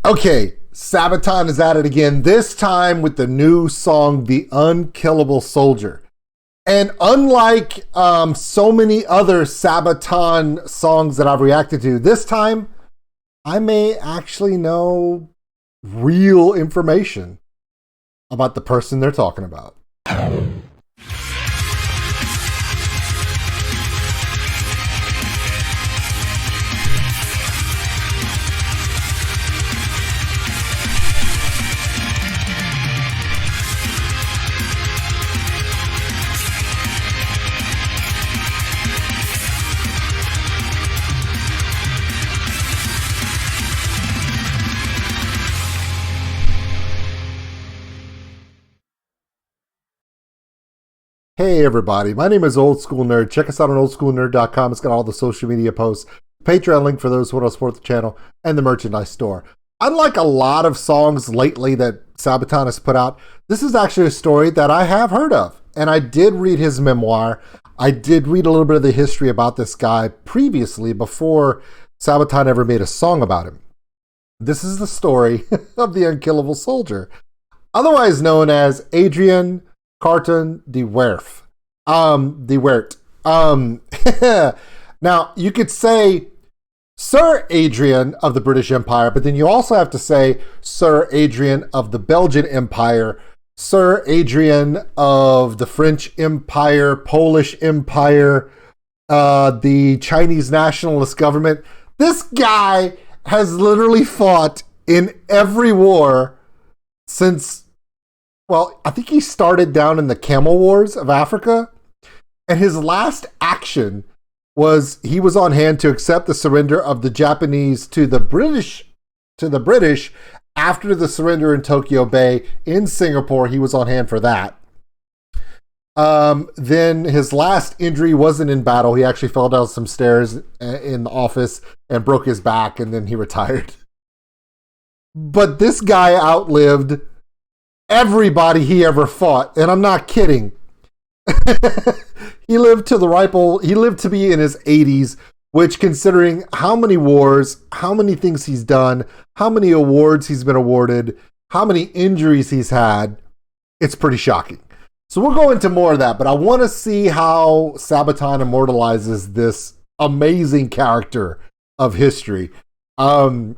Okay, Sabaton is at it again, this time with the new song, The Unkillable Soldier. And unlike so many other Sabaton songs that I've reacted to, this time I may actually know real information about the person they're talking about. Hey everybody, my name is OldSkuleNerd. Check us out on OldSkuleNerd.com. It's got all the social media posts, Patreon link for those who want to support the channel, and the merchandise store. Unlike a lot of songs lately that Sabaton has put out, this is actually a story that I have heard of. And I did read his memoir. I did read a little bit of the history about this guy previously before Sabaton ever made a song about him. This is the story of the Unkillable Soldier, otherwise known as Adrian Carton de Werf. De Wert. Now, you could say Sir Adrian of the British Empire, but then you also have to say Sir Adrian of the Belgian Empire, Sir Adrian of the French Empire, Polish Empire, the Chinese nationalist government. This guy has literally fought in every war since, well, I think he started down in the Camel Wars of Africa, and his last action was he was on hand to accept the surrender of the Japanese to the British after the surrender in Tokyo Bay in Singapore. He was on hand for that. Then his last injury wasn't in battle. He actually fell down some stairs in the office and broke his back, and then he retired. But this guy outlived everybody he ever fought, and I'm not kidding. He lived to be in his 80s, which, considering how many wars, how many things he's done, how many awards he's been awarded, how many injuries he's had, it's pretty shocking. So we'll go into more of that, but I want to see how Sabaton immortalizes this amazing character of history. There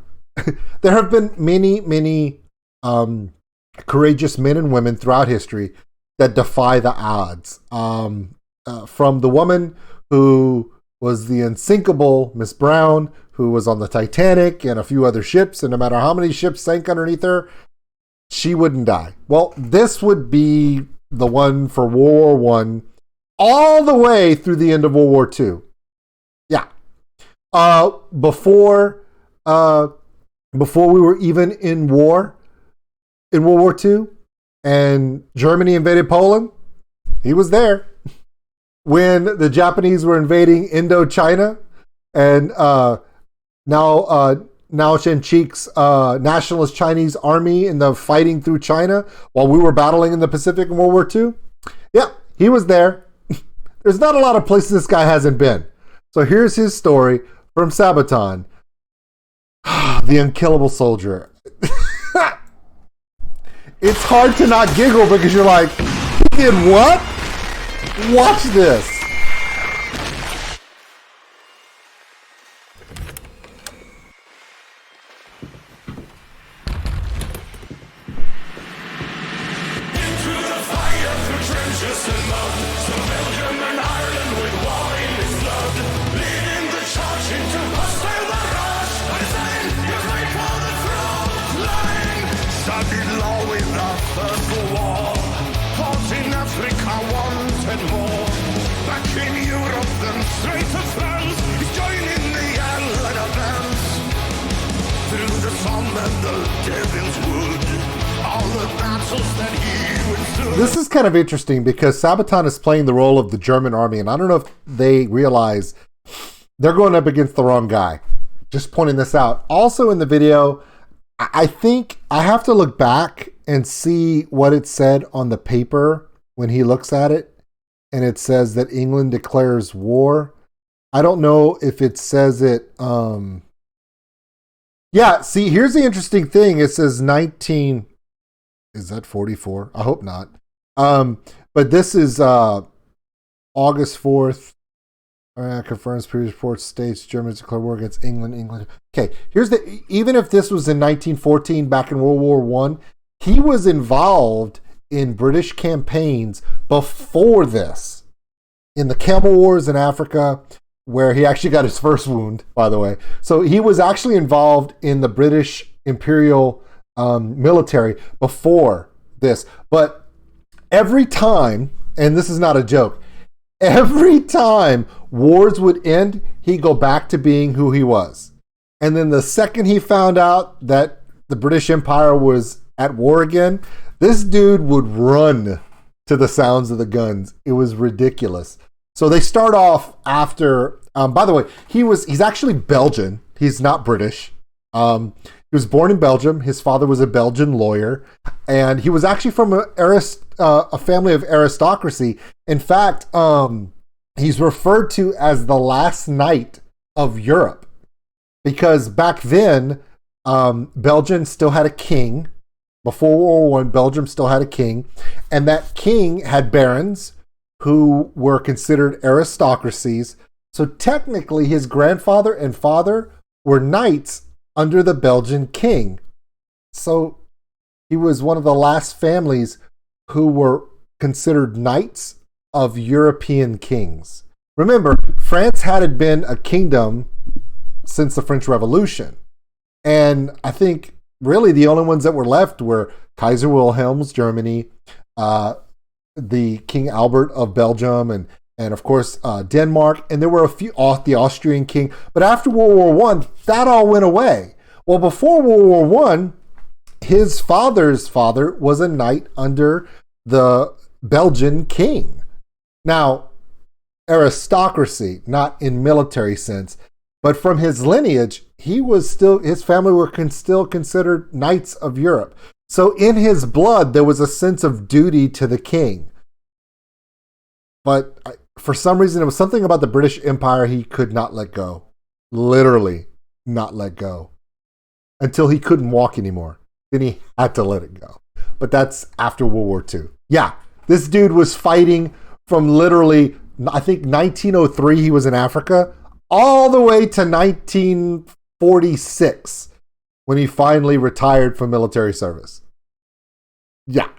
have been many courageous men and women throughout history that defy the odds. From the woman who was the unsinkable Miss Brown, who was on the Titanic and a few other ships, and no matter how many ships sank underneath her, she wouldn't die. Well, this would be the one for World War I, all the way through the end of World War II. Yeah. Before we were even in war, in World War II, and Germany invaded Poland, he was there. When the Japanese were invading Indochina, and Mao Zedong's nationalist Chinese army in the fighting through China while we were battling in the Pacific in World War II, yeah, he was there. There's not a lot of places this guy hasn't been. So here's his story from Sabaton, The Unkillable Soldier. It's hard to not giggle because you're like, he did what? Watch this. This is kind of interesting because Sabaton is playing the role of the German army, and I don't know if they realize they're going up against the wrong guy. Just pointing this out. Also in the video, I think I have to look back and see what it said on the paper when he looks at it, and it says that England declares war. I don't know if it says it. Yeah, see, here's the interesting thing. It says 19, is that 44? I hope not. But this is August 4th. Confirms previous reports states Germans declare war against England. Okay, even if this was in 1914, back in World War One, he was involved in British campaigns before this, in the Camel Wars in Africa, where he actually got his first wound, by the way. So he was actually involved in the British Imperial military before this. But every time, and this is not a joke, every time wars would end, he'd go back to being who he was. And then the second he found out that the British Empire was at war again, this dude would run to the sounds of the guns. It was ridiculous. So they start off after, by the way, he's actually Belgian. He's not British. He was born in Belgium. His father was a Belgian lawyer. And he was actually from a family of aristocracy. In fact, he's referred to as the last knight of Europe. Because back then, Belgium still had a king. Before World War I, Belgium still had a king. And that king had barons who were considered aristocracies. So technically, his grandfather and father were knights under the Belgian king. So he was one of the last families who were considered knights of European kings. Remember, France hadn't been a kingdom since the French Revolution. And I think really the only ones that were left were Kaiser Wilhelm's Germany, the King Albert of Belgium, and of course Denmark, and there were a few, the Austrian king. But after World War One, that all went away. Well, before World War One, his father's father was a knight under the Belgian king. Now, aristocracy, not in military sense, but from his lineage, his family were still considered knights of Europe. So in his blood, there was a sense of duty to the king. But for some reason, it was something about the British Empire he could not let go. Literally not let go. Until he couldn't walk anymore. Then he had to let it go. But that's after World War II. Yeah, this dude was fighting from literally, I think 1903 he was in Africa, all the way to 1946 when he finally retired from military service. Yeah,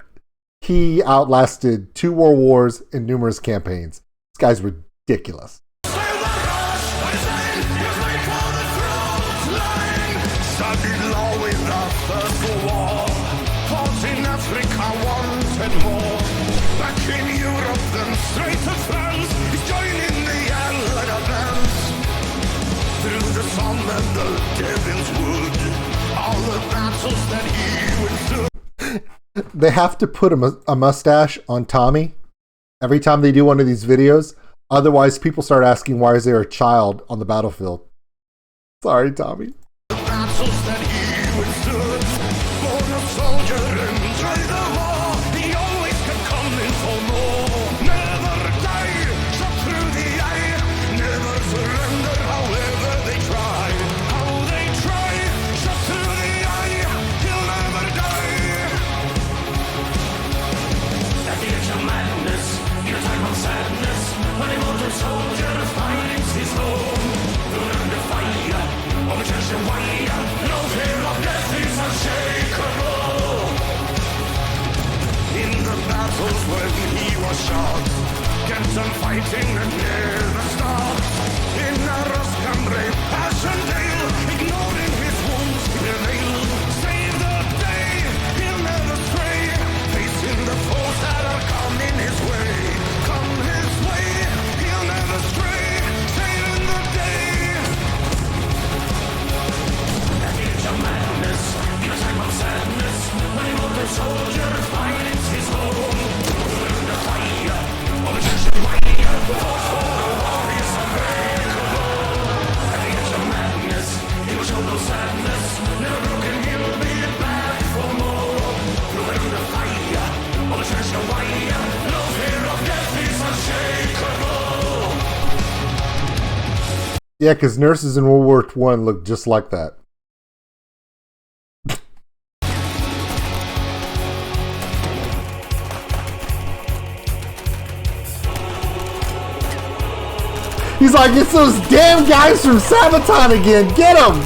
he outlasted 2 world wars and numerous campaigns. This guy's ridiculous. They have to put a mustache on Tommy every time they do one of these videos. Otherwise, people start asking, why is there a child on the battlefield? Sorry, Tommy. Fighting that never stops. In a Ruskan brave passion dale, ignoring his wounds to prevail. Save the day, he'll never stray, facing the foes that are coming his way. Come his way, he'll never stray, saving the day. At the edge of madness, in a time of sadness, when a motor soldier finds his home. The fire of a church and white. Yeah, because nurses in World War I looked just like that. He's like, it's those damn guys from Sabaton again. Get them.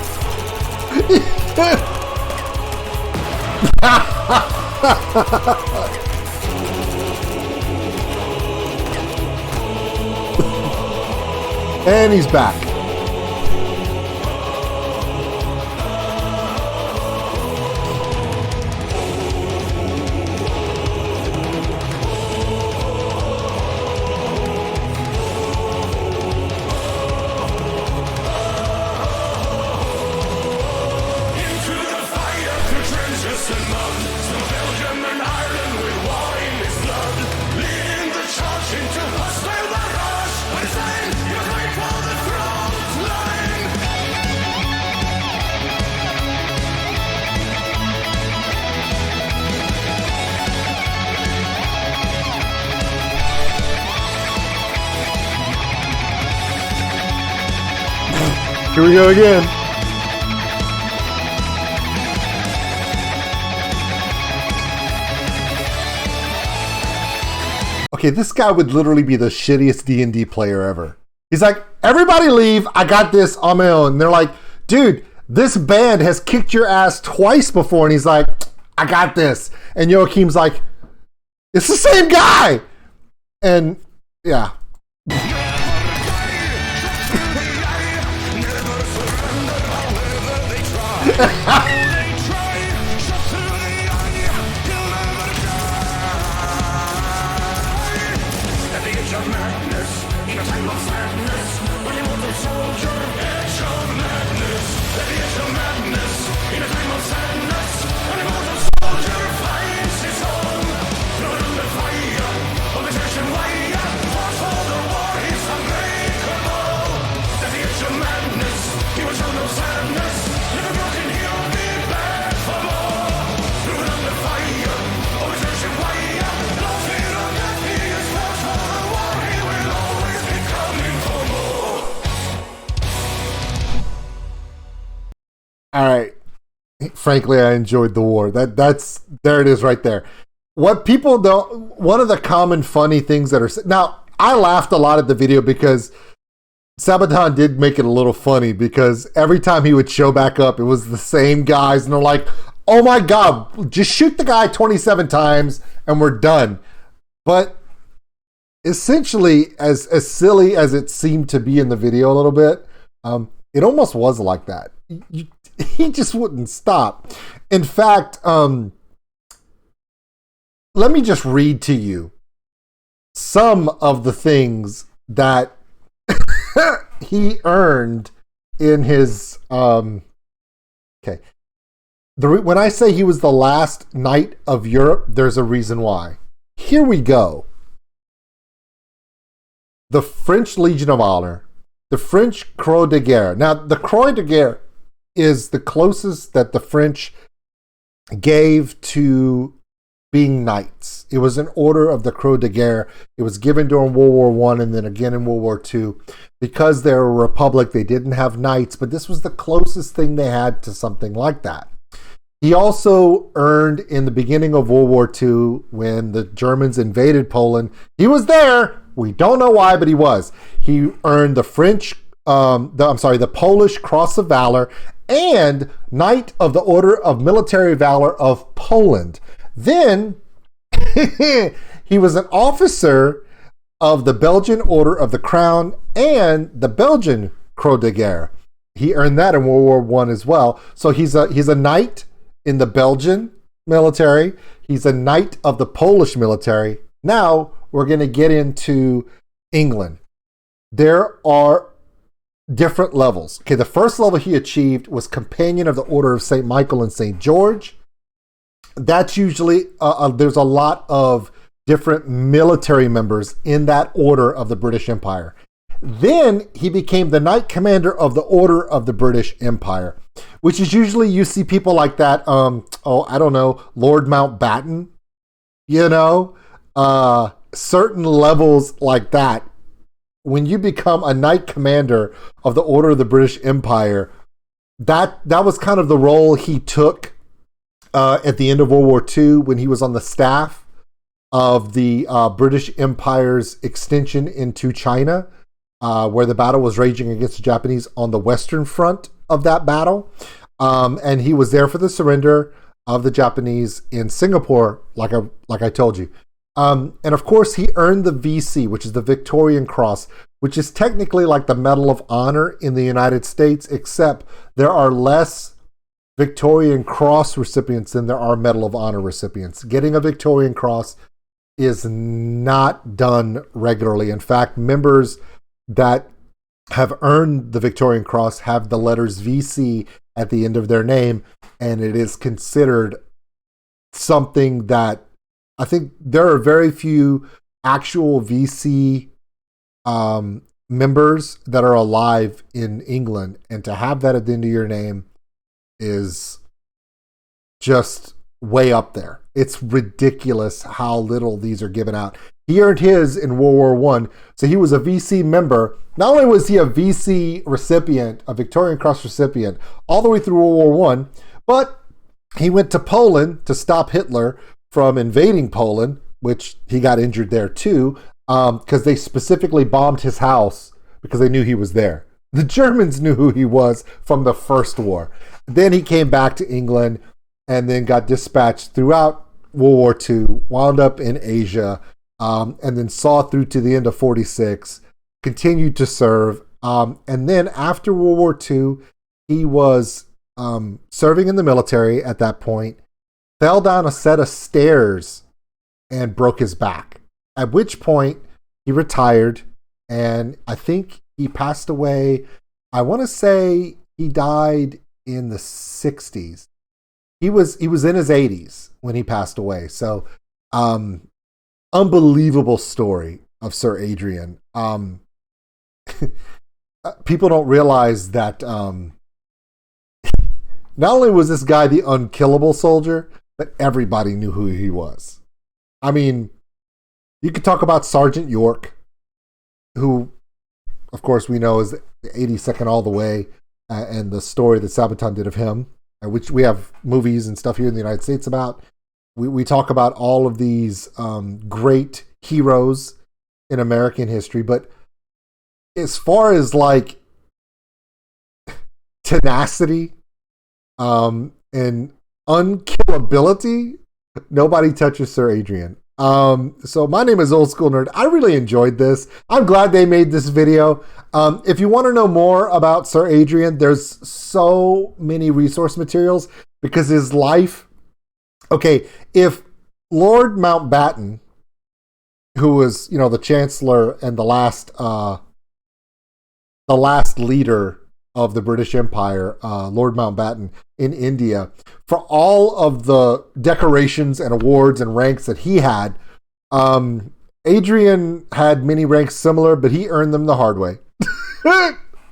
And he's back. Here we go again. Okay, this guy would literally be the shittiest D&D player ever. He's like, everybody leave, I got this on my own. And they're like, dude, this band has kicked your ass twice before. And he's like, I got this. And Joachim's like, it's the same guy. And yeah. All right. Frankly, I enjoyed the war. That's there it is right there. What people don't, one of the common funny things that are, now I laughed a lot at the video because Sabaton did make it a little funny because every time he would show back up, it was the same guys and they're like, oh my God, just shoot the guy 27 times and we're done. But essentially, as silly as it seemed to be in the video a little bit, it almost was like that. He just wouldn't stop. In fact, let me just read to you some of the things that he earned in his okay. When I say he was the last knight of Europe, there's a reason why. Here we go. The French Legion of Honor, the French Croix de Guerre. Now, the Croix de Guerre is the closest that the French gave to being knights. It was an order of the Croix de Guerre. It was given during World War I and then again in World War II. Because they're a republic, they didn't have knights, but this was the closest thing they had to something like that. He also earned in the beginning of World War II when the Germans invaded Poland. He was there. We don't know why, but he was. He earned the the Polish Cross of Valor and Knight of the Order of Military Valor of Poland. Then he was an officer of the Belgian Order of the Crown and the Belgian Croix de Guerre. He earned that in World War I as well. So he's a knight in the Belgian military. He's a knight of the Polish military. Now we're going to get into England. There are different levels. Okay, the first level he achieved was Companion of the Order of St. Michael and St. George. That's usually, there's a lot of different military members in that order of the British Empire. Then he became the Knight Commander of the Order of the British Empire, which is usually, you see people like that, I don't know, Lord Mountbatten, certain levels like that. When you become a Knight Commander of the Order of the British Empire, that was kind of the role he took at the end of World War II when he was on the staff of the British Empire's extension into China. where the battle was raging against the Japanese on the western front of that battle. And he was there for the surrender of the Japanese in Singapore, like I told you. And of course, he earned the VC, which is the Victorian Cross, which is technically like the Medal of Honor in the United States, except there are less Victorian Cross recipients than there are Medal of Honor recipients. Getting a Victorian Cross is not done regularly. In fact, members that have earned the Victorian Cross have the letters VC at the end of their name, and it is considered something that I think there are very few actual VC members that are alive in England, and to have that at the end of your name is just way up there. It's ridiculous how little these are given out. He earned his in World War One, so he was a VC member. Not only was he a VC recipient, a Victorian Cross recipient, all the way through World War One, but he went to Poland to stop Hitler from invading Poland, which he got injured there too, because they specifically bombed his house because they knew he was there. The Germans knew who he was from the First War. Then he came back to England and then got dispatched throughout World War II, wound up in Asia, and then saw through to the end of 46, continued to serve. And then after World War II, he was serving in the military at that point, fell down a set of stairs and broke his back, at which point he retired, and I think he passed away. I want to say he died in the 60s. He was in his 80s when he passed away. So, unbelievable story of Sir Adrian. People don't realize that not only was this guy the unkillable soldier, but everybody knew who he was. I mean, you could talk about Sergeant York, who, of course, we know is the 82nd all the way, and the story that SABATON did of him, which we have movies and stuff here in the United States about. We talk about all of these great heroes in American history, but as far as like tenacity and unkillability, nobody touches Sir Adrian. So my name is Old School Nerd. I really enjoyed this. I'm glad they made this video. If you want to know more about Sir Adrian, there's so many resource materials because his life. Okay, if Lord Mountbatten, who was, the Chancellor and the last leader of the British Empire, Lord Mountbatten in India, for all of the decorations and awards and ranks that he had, Adrian had many ranks similar, but he earned them the hard way.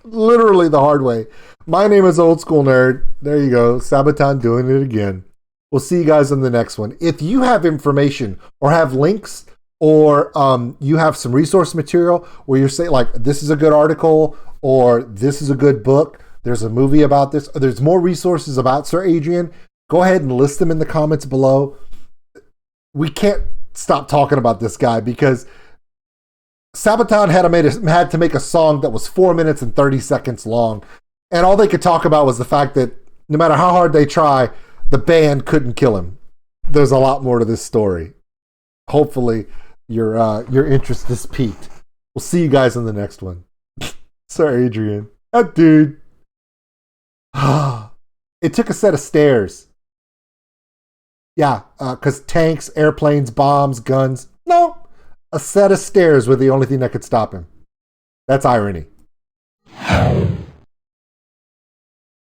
Literally the hard way. My name is Old School Nerd. There you go. SABATON doing it again. We'll see you guys on the next one. If you have information or have links or you have some resource material where you're saying like, this is a good article or this is a good book, there's a movie about this, or there's more resources about Sir Adrian, go ahead and list them in the comments below. We can't stop talking about this guy because SABATON had to make a song that was 4 minutes and 30 seconds long. And all they could talk about was the fact that no matter how hard they try, the band couldn't kill him. There's a lot more to this story. Hopefully your interest is piqued. We'll see you guys in the next one. Sir Adrian. That dude. It took a set of stairs. Yeah, because tanks, airplanes, bombs, guns. No. A set of stairs were the only thing that could stop him. That's irony.